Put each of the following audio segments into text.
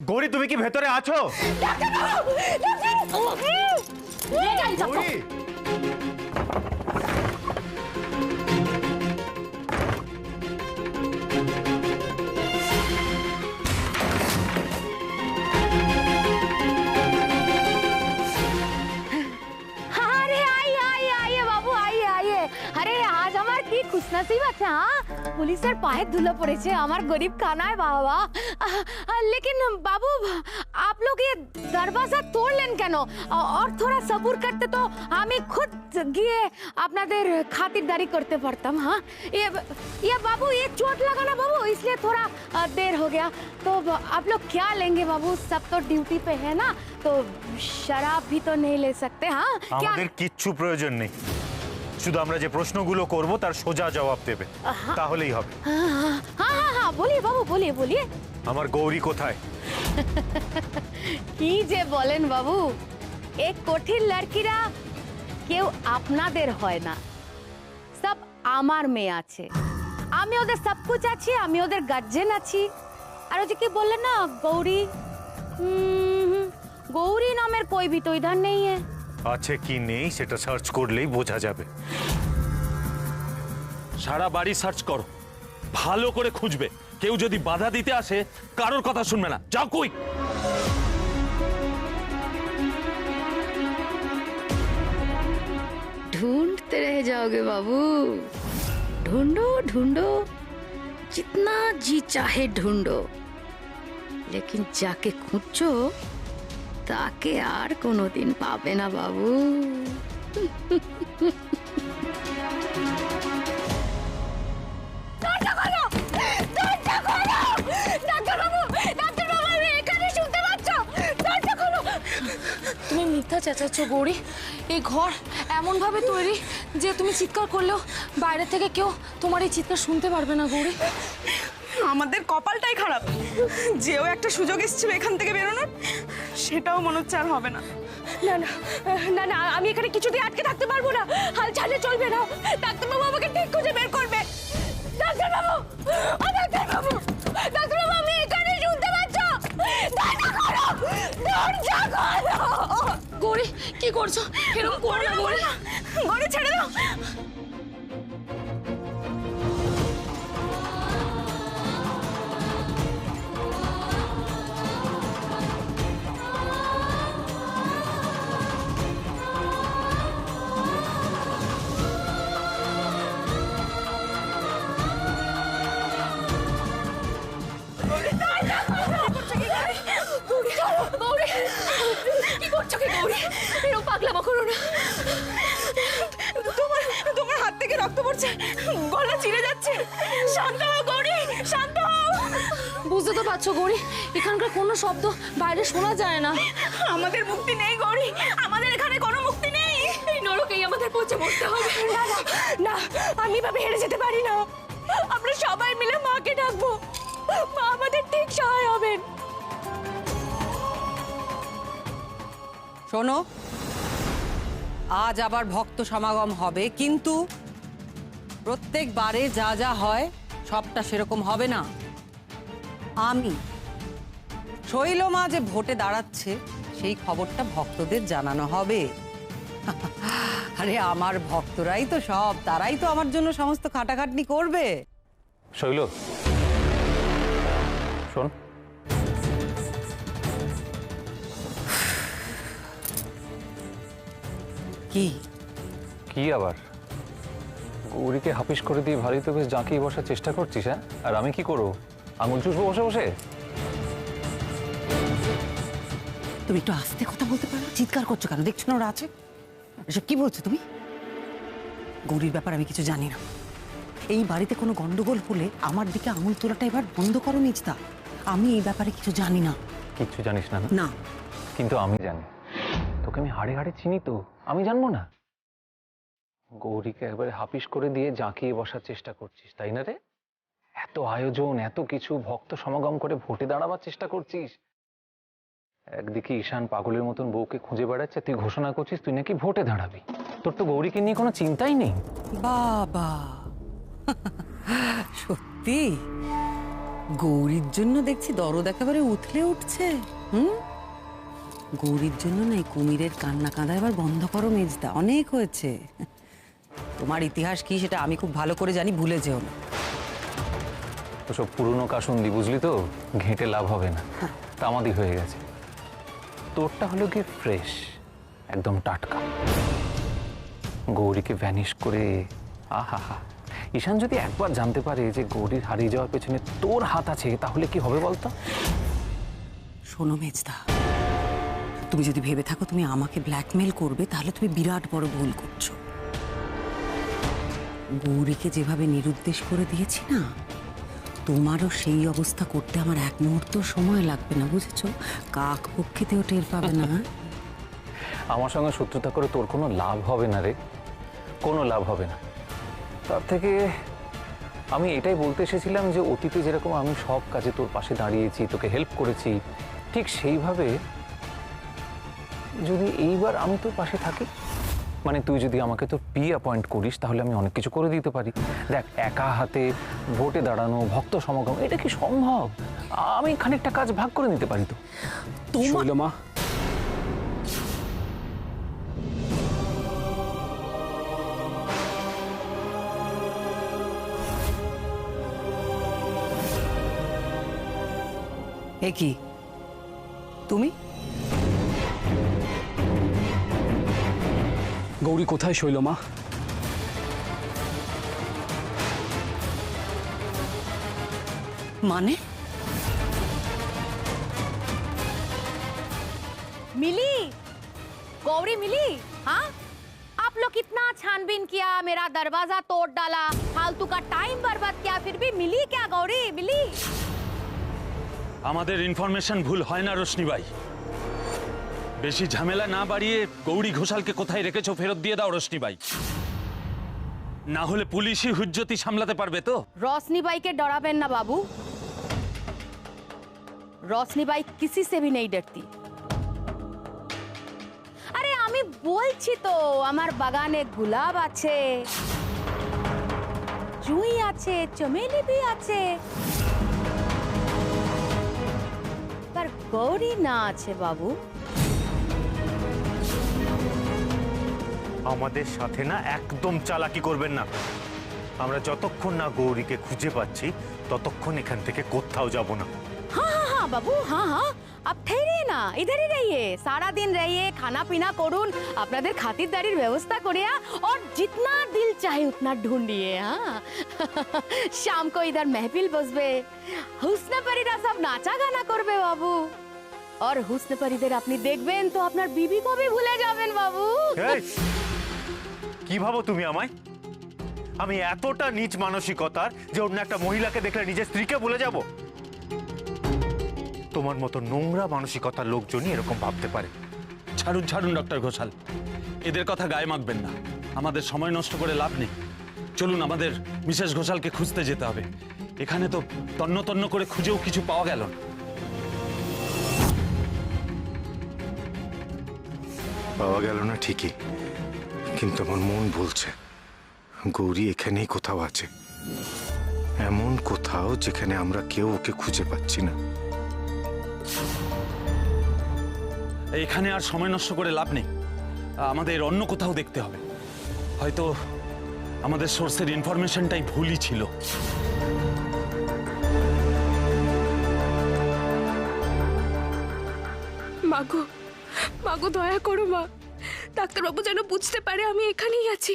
গৌরী, তুমি কি ভেতরে আছো? গৌরী! अरे आइए आइए आइए बाबू आइए आइए। अरे आज हमार की खुशनसीब আছে পুলিশের পায়ে ধুলো পড়েছে আমার গরিব খানায় বাবা। लेकिन बाबू आप लोग ये दरवाजा तोड़লেন কেন? और थोड़ा सब्र करते तो আমি खुद গিয়ে আপনাদের খাতিরদারি করতে পারতাম। हाँ ये बाबू ये चोट लगा ना बाबू, इसलिए थोड़ा देर हो गया। तो आप लोग क्या लेंगे बाबू? सब तो ड्यूटी पे है ना, तो शराब भी तो नहीं ले सकते। हाँ আমাদের কিচ্ছু প্রয়োজন নেই, শুধু আমরা যে প্রশ্নগুলো করব তার সোজা জবাব দেবে, তাহলেই হবে। हाँ हाँ हाँ बोलिए बाबू, बोलिए बोलिए। আমার গৌরী কোথায়? কি যে বলেন বাবু, এই কঠিন লড়কিরা কেউ আপনাদের হয় না, সব আমার মেয়ে আছে। আমি ওদের সব কুছ আছি, আমি ওদের গার্জেন আছি। আর ওই যে কি বললেন না গৌরী, গৌরী নামের कोई भी तो इधर नहीं है। আছে কি নেই সেটা সার্চ করলেই বোঝা যাবে। সারা বাড়ি সার্চ করো, ভালো করে খুঁজবে। কেউ যদি বাধা দিতে আসে কারোর কথা শুনবে না। যাও কই। ढूंढते रह जाओगे बाबू, ढूंढो ढूंढो जितना जी चाहे ढूंढो, लेकिन जाके খুঁজছো তাকে আর কোনোদিন পাবে না বাবু। তুমি মিথ্যা চেঁচাচ্ছ গৌরী। এই ঘর এমন ভাবে তৈরি যে তুমি চিৎকার করলেও বাইরে থেকে কেউ তোমার এই চিৎকার শুনতে পারবে না গৌরী। আমাদের কপালটাই খারাপ, যেও একটা সুযোগ এসেছিল এখান থেকে বেরোনোর, সেটাও মনে হচ্ছে আর হবে না। না না না না, আমি এখানে কিছুতেই আটকে থাকতে পারবো না। হাল ছাড়লে চলবে না। ডাক্তারবাবু আমাকে ঠিক খুঁজে বের করবে। ডাক্তারবাবু, ও ডাক্তারবাবু, ডাক্তারবাবু আমি এখানে শুনতে পাচ্ছ? দরজা খোলো, দরজা খোলো। গৌরী কি করছো? এরকম করো না গৌরী, গৌরী ছেড়ে দাও। কি করছো কি গৌরী? এরকম পাগলামো করো না। তোমার তোমার হাত থেকে রক্ত পড়ছে, গলা চিরে যাচ্ছে। শান্ত হও গৌরী, শান্ত হও। বুঝতে তো পারছো গৌরী, এখানকার কোনো শব্দ বাইরে শোনা যায় না। আমাদের মুক্তি নেই গৌরী, আমাদের এখানে কোনো মুক্তি নেই। এই নরকেই আমাদের পৌঁছে মরতে হবে। না না না, আমি এভাবে হেরে যেতে পারি না। আমরা সবাই মিলে মাকে ডাকবো, মা আমাদের ঠিক সহায় হবেন। শোনো, আজ আবার ভক্ত সমাগম হবে, কিন্তু প্রত্যেকবারে যা যা হয় সবটা সেরকম হবে না। আমি শৈলমা যে ভোটে দাঁড়াচ্ছে সেই খবরটা ভক্তদের জানানো হবে। আরে আমার ভক্তরাই তো সব, তারাই তো আমার জন্য সমস্ত খাটাখাটনি করবে। শৈল, শোন, কি কি আবার গৌরীকে হাপিস করে দিয়ে ভারী তো বেশ জাঁকিয়ে বসার চেষ্টা করছিস? হ্যাঁ, আর আমি কি করবো? আঙুল চুষবো বসে বসে? তুমি একটু আস্তে কথা বলতে পারো? চিৎকার করছো কেন? দেখছো না ওরা আছে? এসব কি বলছো তুমি? গৌরীর ব্যাপার আমি কিছু জানি না। এই বাড়িতে কোনো গন্ডগোল হলে আমার দিকে আঙুল তোলাটা এবার বন্ধ করো নিজটা। আমি এই ব্যাপারে কিছু জানি না। কিচ্ছু জানিস না? না। কিন্তু আমি জানি, তোকে আমি হাড়ে হাড়ে চিনি তো, আমি জানবো না? গৌরীকে একবারে হাপিস করে দিয়ে জাঁকিয়ে বসার চেষ্টা করছিস, তাই না রে? এত আয়োজন, এত কিছু, ভক্ত সমাগম করে ভোটে দাঁড়াবার চেষ্টা করছিস। একদিকে ঈশান পাগলের মতন বউকে খুঁজে বেড়াচ্ছে, তুই ঘোষণা করছিস তুই নাকি ভোটে দাঁড়াবি। তোর তো গৌরীকে নিয়ে কোনো চিন্তাই নেই। বাবা, সত্যি গৌরীর জন্য দেখছি দরদ একেবারে উথলে উঠছে। গৌরীর জন্য না এই কুমিরের কান্না কাঁদা এবার বন্ধ করো মেজদা, অনেক হয়েছে। তোমার ইতিহাস কি সেটা আমি খুব ভালো করে জানি, ভুলে যেও না। ওসব পুরনো কাসুন্দি বুঝলি তো, ঘেঁটে লাভ হবে না, তামাদি হয়ে গেছে। তোরটা হলো কি ফ্রেশ, একদম টাটকা। গৌরীকে ভ্যানিশ করে আহা হা, ঈশান যদি একবার জানতে পারে যে গৌরীর হারিয়ে যাওয়ার পেছনে তোর হাত আছে, তাহলে কি হবে বলতো? শোনো মেজদা, তুমি যদি ভেবে থাকো তুমি আমাকে ব্ল্যাকমেল করবে, তাহলে তুমি বিরাট বড় ভুল করছো। গৌরীকে যেভাবে নিরুদ্দেশ করে দিয়েছি না, তোমারও সেই অবস্থা করতে আমার এক মুহূর্ত সময় লাগবে না, বুঝেছো? কাক পক্ষীতেও টের পাবে না। আমার সঙ্গে শত্রুতা করে তোর কোনো লাভ হবে না রে, কোনো লাভ হবে না। তার থেকে আমি এটাই বলতে এসেছিলাম যে অতীতে যেরকম আমি সব কাজে তোর পাশে দাঁড়িয়েছি, তোকে হেল্প করেছি, ঠিক সেইভাবে যদি এইবার আমি তোর পাশে থাকি, মানে তুই যদি আমাকে তোর পি অ্যাপয়েন্ট করিস, তাহলে আমি অনেক কিছু করে দিতে পারি। দেখ, একা হাতে ভোটে দাঁড়ানো, ভক্ত সমাগম, এটা কি সম্ভব? আমি খানিকটা কাজ ভাগ করে নিতে পারি। তো শৈলমা, এ কি তুমি? গৌরী কোথায় শৈলমা? মানে मिली गौरी मिली? हाँ, आप लोग कितना छानबीन किया, मेरा दरवाजा तोड़ डाला, फालतू का टाइम बर्बाद किया, फिर भी मिली क्या गौरी? मिली? আমাদের ইনফরমেশন ভুল হয় না রোশনি ভাই। বেশি ঝামেলা না বাড়িয়ে গৌরী ঘোষালকে কোথায় রেখেছো ফেরত দিয়ে দাও রোশনি ভাই, না হলে পুলিশই হুজ্জতি সামলাতে পারবে তো। रोशनी बाई के डराबेन ना बाबू, रोशनी बाई किसी से भी नहीं डरती। আরে আমি বলছি তো, আমার বাগানে গোলাপ আছে, জুঁই আছে, চমেলি भी আছে, पर গৌরী না আছে বাবু। আমাদের সাথে না একদম চালাকি করবেন না। আমরা যতক্ষণ না গৌরীকে খুঁজে পাচ্ছি ততক্ষণ এখান থেকে কোথাও যাব না। हाँ हाँ हाँ बाबू, हाँ हाँ, आप ठहरिए ना, इधर ही रहिए, सारा दिन रहिए, खाना पीना করুন, আপনাদের খাতিরদারির ব্যবস্থা করিয়া, और जितना दिल चाहे उतना ढूंढिए। हाँ, शाम को इधर महफिल बसবে, হুসন পরীরা সব নাচা গানা করবে বাবু, और হুসন পরীদের আপনি দেখবেন তো আপনার বিবি কবে ভুলে যাবেন বাবু। এই, কি ভাবো তুমি আমায়? আমি এতটা নীচ মানসিকতার যে অন্য একটা মহিলাকে দেখলে নিজের স্ত্রীকে ভুলে যাব? তোমার মতো নোংরা মানসিকতার লোকজনই এরকম ভাবতে পারে। ছাড়ুন ছাড়ুন ডক্টর ঘোষাল, এদের কথা গায়ে মাখবেন না। আমাদের সময় নষ্ট করে লাভ নেই, চলুন আমাদের মিসেস ঘোষালকে খুঁজতে যেতে হবে। এখানে তো তন্ন তন্ন করে খুঁজেও কিছু পাওয়া গেল না। পাওয়া গেল না ঠিকই, কিন্তু আমার মন বলছে গৌরী এখানেই কোথাও আছে, এমন কোথাও যেখানে আমরা কেউ ওকে খুঁজে পাচ্ছি না। এখানে আর সময় নষ্ট করে লাভ নেই, আমাদের অন্য কোথাও দেখতে হবে। হয়তো আমাদের সোর্সের ইনফরমেশনটাই ভুলই ছিল। মাগো, মাগো দয়া করো মা, ডাক্তারবাবু যেন বুঝতে পারে আমি এখানেই আছি।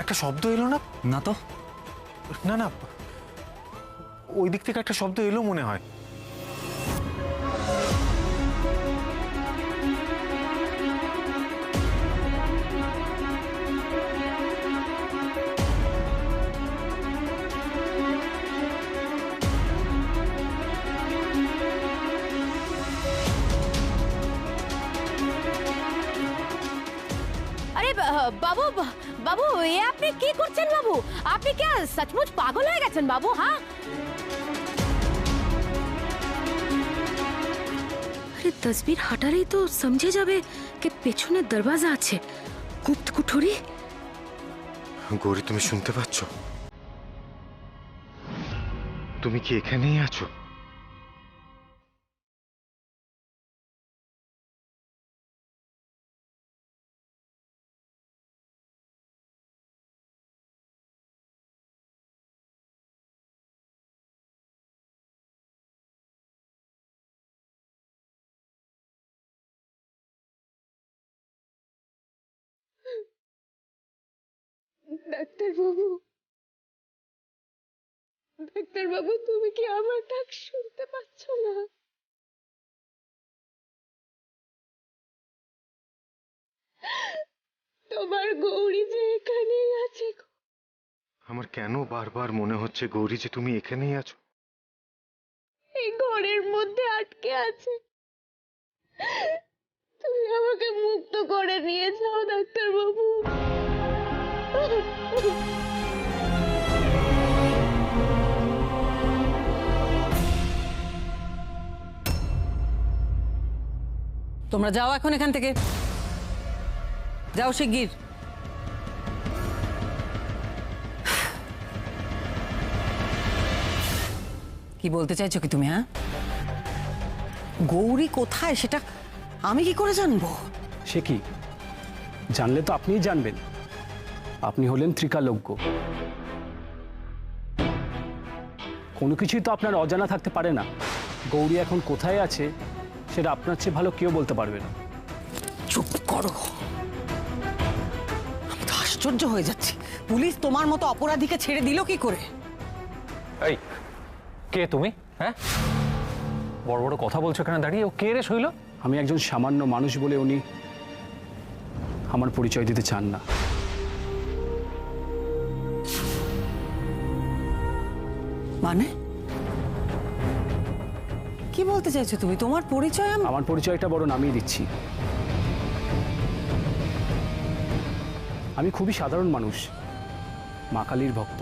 একটা শব্দ এলো না? না তো, না না, ওই দিক থেকে একটা শব্দ এলো মনে হয়। আরে বাবু, বাবু এ আপনি কি করছেন বাবু? আপনি কি সচমুচ পাগল হয়ে গেছেন বাবু? হ্যাঁ, আরে তসবির হাঁটারেই তো সমঝে যাবে যে পেছনে দরওয়াজা আছে, গুপ্ত কুঠুরি। গৌরী, তুমি শুনতে পাচ্ছ? তুমি কি এখানেই আছো? ডাক্তারবাবু, ডাক্তারবাবু, তুমি কি আমার ডাক শুনতে পাচ্ছ না? তোমার গৌরী যে এখানেই আছে। আমার কেন বারবার মনে হচ্ছে গৌরী যে তুমি এখানেই আছো? এই ঘরের মধ্যে আটকে আছে। তুমি আমাকে মুক্ত করে নিয়ে যাও ডাক্তারবাবু। তোমরা যাও এখন এখান থেকে, যাও শিগগির। কি বলতে চাইছো কি তুমি? হ্যাঁ, গৌরী কোথায় সেটা আমি কি করে জানবো? সে কি, জানলে তো আপনিই জানবেন। আপনি হলেন ত্রিকালজ্ঞ। কোনো কিছুই তো আপনার অজানা থাকতে পারে না। গৌরী এখন কোথায় আছে সেটা আপনার চেয়ে ভালো কেউ বলতে পারবে না। চুপ করো, আমি তো আশ্চর্য হয়ে যাচ্ছি। পুলিশ তোমার মতো অপরাধীকে ছেড়ে দিল কি করে? এই, কে তুমি? হ্যাঁ, বড় বড় কথা বলছো এখানে দাঁড়িয়ে। ও কে রে শৈল? আমি একজন সামান্য মানুষ বলে উনি আমার পরিচয় দিতে চান না। মানে কি বলতে চাইছো তুমি? তোমার পরিচয় আমার পরিচয়টা বরং আমিই দিচ্ছি। আমি খুবই সাধারণ মানুষ, মা কালীর ভক্ত।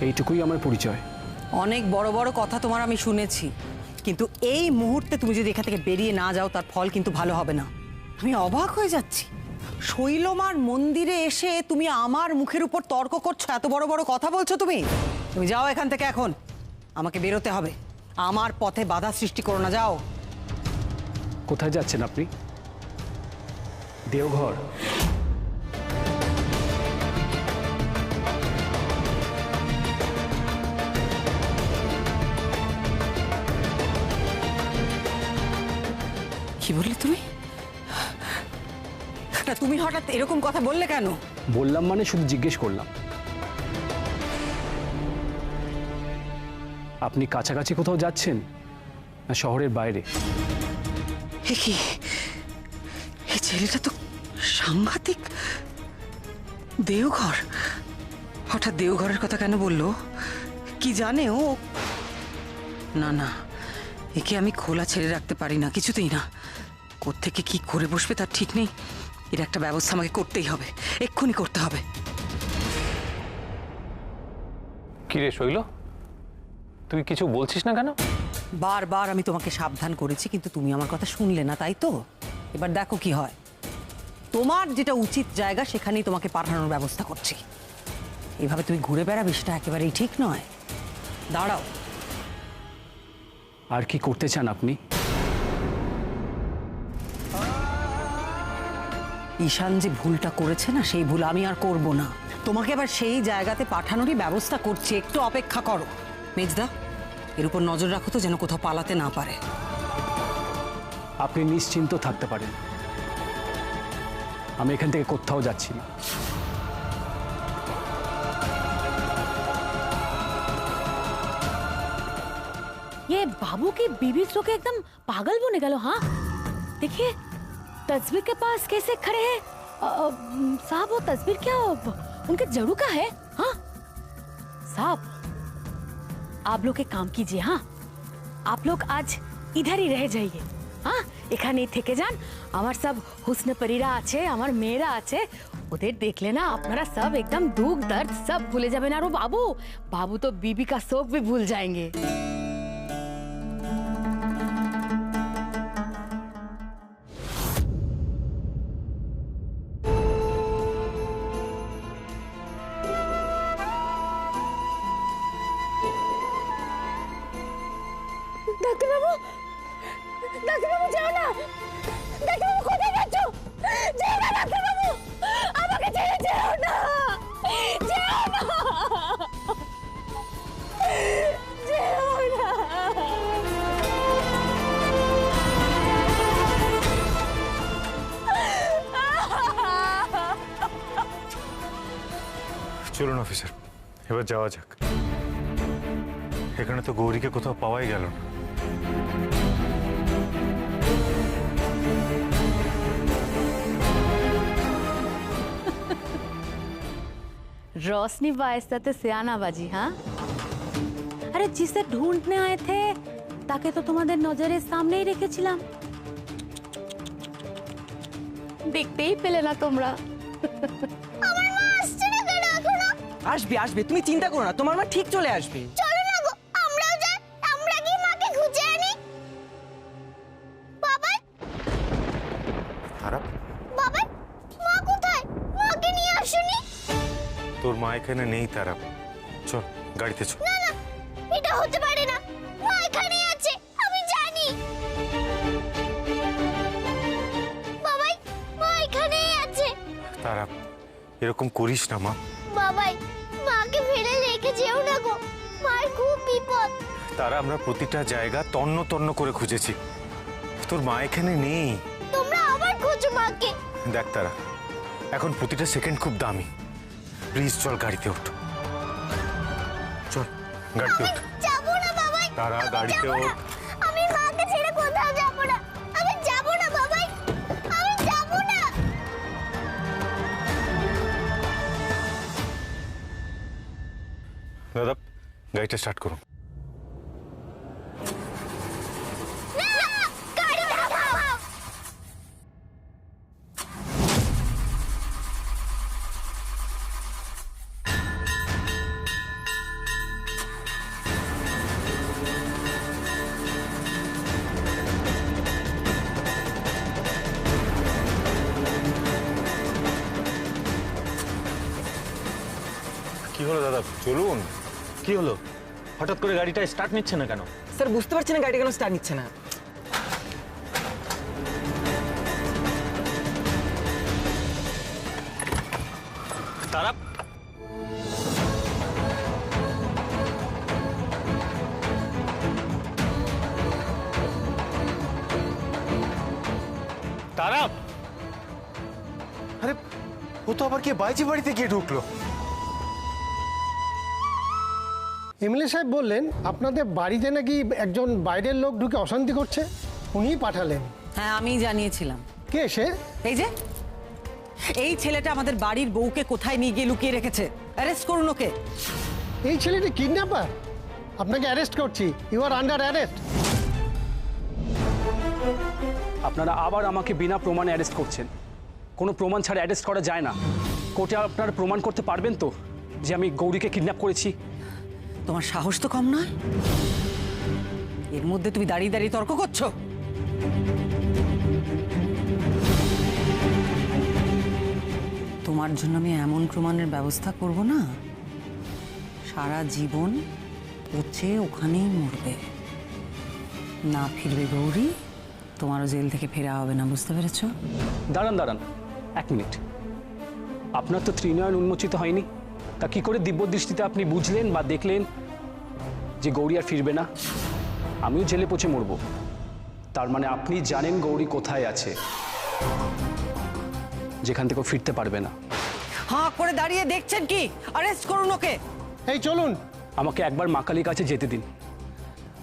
এইটুকুই আমার পরিচয়। অনেক বড় বড় কথা তোমার আমি শুনেছি, কিন্তু এই মুহূর্তে তুমি যদি এখান থেকে বেরিয়ে না যাও তার ফল কিন্তু ভালো হবে না। আমি অবাক হয়ে যাচ্ছি, শৈলমার মন্দিরে এসে তুমি আমার মুখের উপর তর্ক করছো, এত বড় বড় কথা বলছো তুমি। তুমি যাও এখান থেকে, এখন আমাকে বেরোতে হবে। আমার পথে বাধা সৃষ্টি করো না, যাও। কোথায় যাচ্ছেন আপনি? দেওঘর? কি বললে তুমি? না, তুমি হঠাৎ এরকম কথা বললে কেন? বললাম মানে শুধু জিজ্ঞেস করলাম। আপনি কাছাকাছি কোথাও যাচ্ছেন না শহরের বাইরে? কি, এই ছেলেটা তো সাংঘাতিক। দেওঘর? হঠাৎ দেওঘরের কথা কেন বললো? কি জানে ও? না না, একে আমি খোলা ছেড়ে রাখতে পারি না, কিছুতেই না। কোত্থেকে কি করে বসবে তার ঠিক নেই। এর একটা ব্যবস্থা আমাকে করতেই হবে, এক্ষুনি করতে হবে। কি রে শৈল, তুই কিছু বলছিস না কেন? বারবার আমি তোমাকে সাবধান করেছি, কিন্তু তুমি আমার কথা শুনলে না, তাই তো? এবার দেখো কি হয়। তোমার যেটা উচিত জায়গা সেখানেই তোমাকে পাঠানোর ব্যবস্থা করছি। এভাবে তুমি ঘুরে বেড়াবে সেটা একেবারেই ঠিক নয়। দাঁড়াও। আর কি করতে চান আপনি? ঈশান যে ভুলটা করেছে না, সেই ভুল আমি আর করব না। তোমাকে এবার সেই জায়গাতে পাঠানোরই ব্যবস্থা করছি, একটু অপেক্ষা করো। মেজদা, এর উপর নজর রাখো তো যেন কোথাও পালাতে না পারে। আপনি নিশ্চিন্ত থাকতে পারেন, আমি এখান থেকে কোথাও যাচ্ছি না। ये बाबू की बीबी सो के एकदम पागल बने गए। हाँ देखिए तस्वीर के पास कैसे खड़े हैं। साहब वो तस्वीर क्या उनके जड़ू का है? हाँ साहब आप लोग एक काम कीजिए। हाँ आप लोग आज इधर ही रह जाइए। हाँ এখানেই থেকে যান। আমার সব হুসনে পরীরা আছে, আমার মেয়েরা আছে, ওদের দেখলে না আপনারা सब एकदम दुख दर्द सब भूले जाবেন। আর ও बाबू तो बीबी का शोक भी भूल जाएंगे। ডাক্তারবাবু যেও না, ডাক্তারবাবু কোথায় যাচ্ছ? যেও না ডাক্তারবাবু, আমাকে ছেড়ে যেও না, যেও না, যেও না। চলুন অফিসার, এবার যাওয়া যাক। এখানে তো গৌরীকে কোথাও পাওয়াই গেল না। रोशनी बाइस्ता तो सियाना बाजी। हाँ, अरे जिसे ढूंढने आए थे ताके तो तुम्हारे नजरेर सामने ही रेखेছিলাম। দেখতেই পেলে না তোমরা। আসবে আসবে, তুমি চিন্তা করো না, তোমার মা ঠিক চলে আসবে। চলো না গো, আমরাও যাই, আমরা কি মাকে খুঁজে আনি। বাবা, খারাপ, বাবা, মা কোথায়? মাকে নিয়ে আসুনি। তোর মা এখানে নেই তারা। চল গাড়িতে চল। না না, এটা হতে পারে না, মা এখানেই আছে, আমি জানি। বাবাই, মা এখানেই আছে। তারা এরকম করিস না মা। বাবাই, মাকে ফেলে রেখে যেও না গো, মার খুব বিপদ। তারা আমরা প্রতিটা জায়গা তন্ন তন্ন করে খুঁজেছি, তোর মা এখানে নেই। তোমরা আবার খোঁজো মাকে। দেখ তারা, এখন প্রতিটা সেকেন্ড খুব দামি। প্লিজ চল গাড়িতে ওঠ, চল গাড়িতে ওঠ। যাবো না বাবাই, তারা আমি গাড়িতে যাবো না। ওঠ। আমি মাকে ছেড়ে কোথাও যাবো না, আমি যাবো না বাবাই, আমি যাবো না। দাদা গাড়িটা স্টার্ট করুন। না, গাড়ি থামাও। কি হলো দাদা, চলুন। কি হলো, হঠাৎ করে গাড়িটা স্টার্ট নিচ্ছে না কেন? স্যার বুঝতে পারছি না গাড়িটা কেন স্টার্ট নিচ্ছে না। তারা তারা, আরে ও তো আবার কে বাইজি বাড়িতে গিয়ে ঢুকলো। এমএলএ সাহেব বললেন আপনাদের বাড়িতে নাকি একজন বাইরের লোক ঢুকে অশান্তি করছে, উনিই পাঠালেন। হ্যাঁ, আমি জানিয়েছিলাম। কে সে? এই যে এই ছেলেটা আমাদের বাড়ির বউকে কোথায় নিয়ে গিয়ে লুকিয়ে রেখেছে। অ্যারেস্ট করুন ওকে। এই ছেলেটি কিডন্যাপার। আপনাকে অ্যারেস্ট করছি, ইউ আর আন্ডার অ্যারেস্ট। আপনারা আবার আমাকে বিনা প্রমাণে অ্যারেস্ট করছেন। কোনো প্রমাণ ছাড়া অ্যারেস্ট করা যায় না। কোর্টে আপনারা প্রমাণ করতে পারবেন তো যে আমি গৌরীকে কিডন্যাপ করেছি? তোমার সাহস তো কম নয়। এর মধ্যে তুমি দাঁড়িয়ে দাঁড়িয়ে তর্ক করছো। তোমার জন্য আমি এমন প্রমাণের ব্যবস্থা করব না, সারা জীবন পচে ওখানেই মরবে। না ফিরবে গৌরী, তোমারও জেল থেকে ফেরা হবে না, বুঝতে পেরেছো? দাঁড়ান দাঁড়ান, এক মিনিট। আপনার তো ত্রিনয়ন উন্মোচিত হয়নি, তা কি করে দিব্য দৃষ্টিতে আপনি বুঝলেন বা দেখলেন যে গৌরী আর ফিরবে না? আমিও জেলে পচে মরব। তার মানে আপনি জানেন গৌরী কোথায় আছে, যেখান থেকে ফিরতে পারবে না। হাঁ করে দাঁড়িয়ে দেখছেন কি? অ্যারেস্ট করুন ওকে। এই চলুন। আমাকে একবার মা কালীর কাছে যেতে দিন,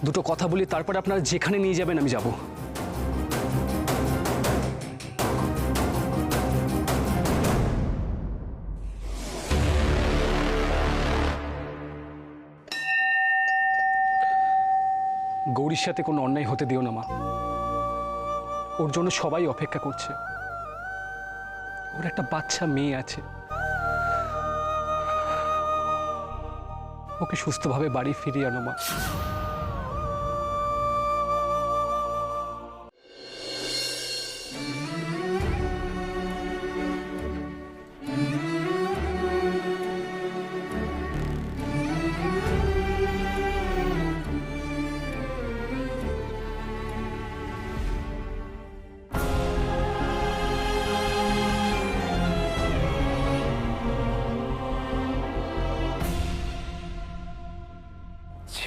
দুটো কথা বলি, তারপরে আপনারা যেখানে নিয়ে যাবেন আমি যাব। গৌরীর সাথে কোনো অন্যায় হতে দিও না মা। ওর জন্য সবাই অপেক্ষা করছে। ওর একটা বাচ্চা মেয়ে আছে, ওকে সুস্থভাবে বাড়ি ফিরিয়ে আনো মা।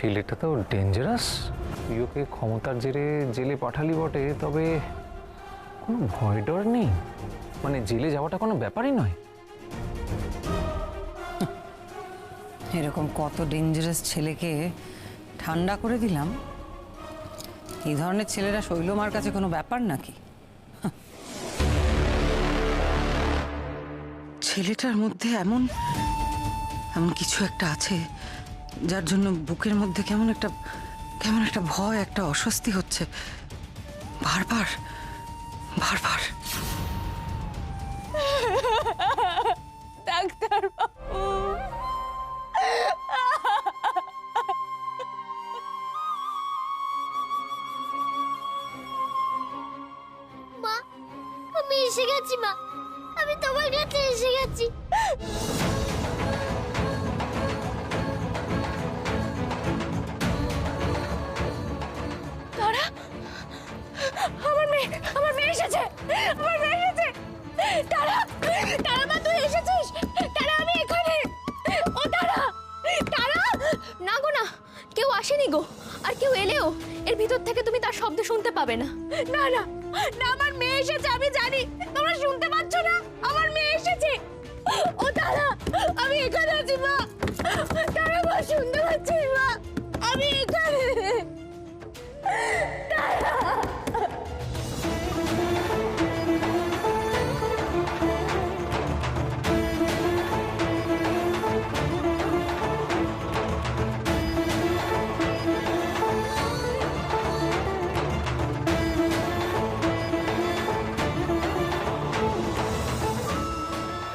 ছেলেটা তো ডেঞ্জারাস। তুই ওকে ক্ষমতার জেরে জেলে পাঠালি বটে, তবে কোনো ভয় ডর নেই? মানে জেলে যাওয়াটা কোনো ব্যাপারই নয়? এরকম কত ডেঞ্জারাস ছেলেকে ঠান্ডা করে দিলাম। এই ধরনের ছেলেরা শৈলমার কাছে কোনো ব্যাপার নাকি? ছেলেটার মধ্যে এমন এমন কিছু একটা আছে যার জন্য বুকের মধ্যে কেমন একটা ভয়, একটা অস্বস্তি হচ্ছে বারবার বারবার। ডাক্তার বাবু, মা, আমি এসে গেছি মা, আমি তোমার কাছে এসে গেছি। তারা, আমার মেয়ে এসেছে, আমার মেয়ে এসেছে। তারা, তারা মা, তুই এসেছিস? তারা, আমি এখানে। ও তারা, তারা। না গো না, কেউ আসেনি গো। আর কেউ এলেও এর ভিতর থেকে তুমি তার শব্দ শুনতে পাবে না। না না না, আমার মেয়ে এসেছে, আমি জানি। তোমরা শুনতে পাচ্ছ না? আমার মেয়ে এসেছে। ও তারা, আমি এখানে আছি মা। তারা মা, শুনতে পাচ্ছিস মা? আমি এখানে।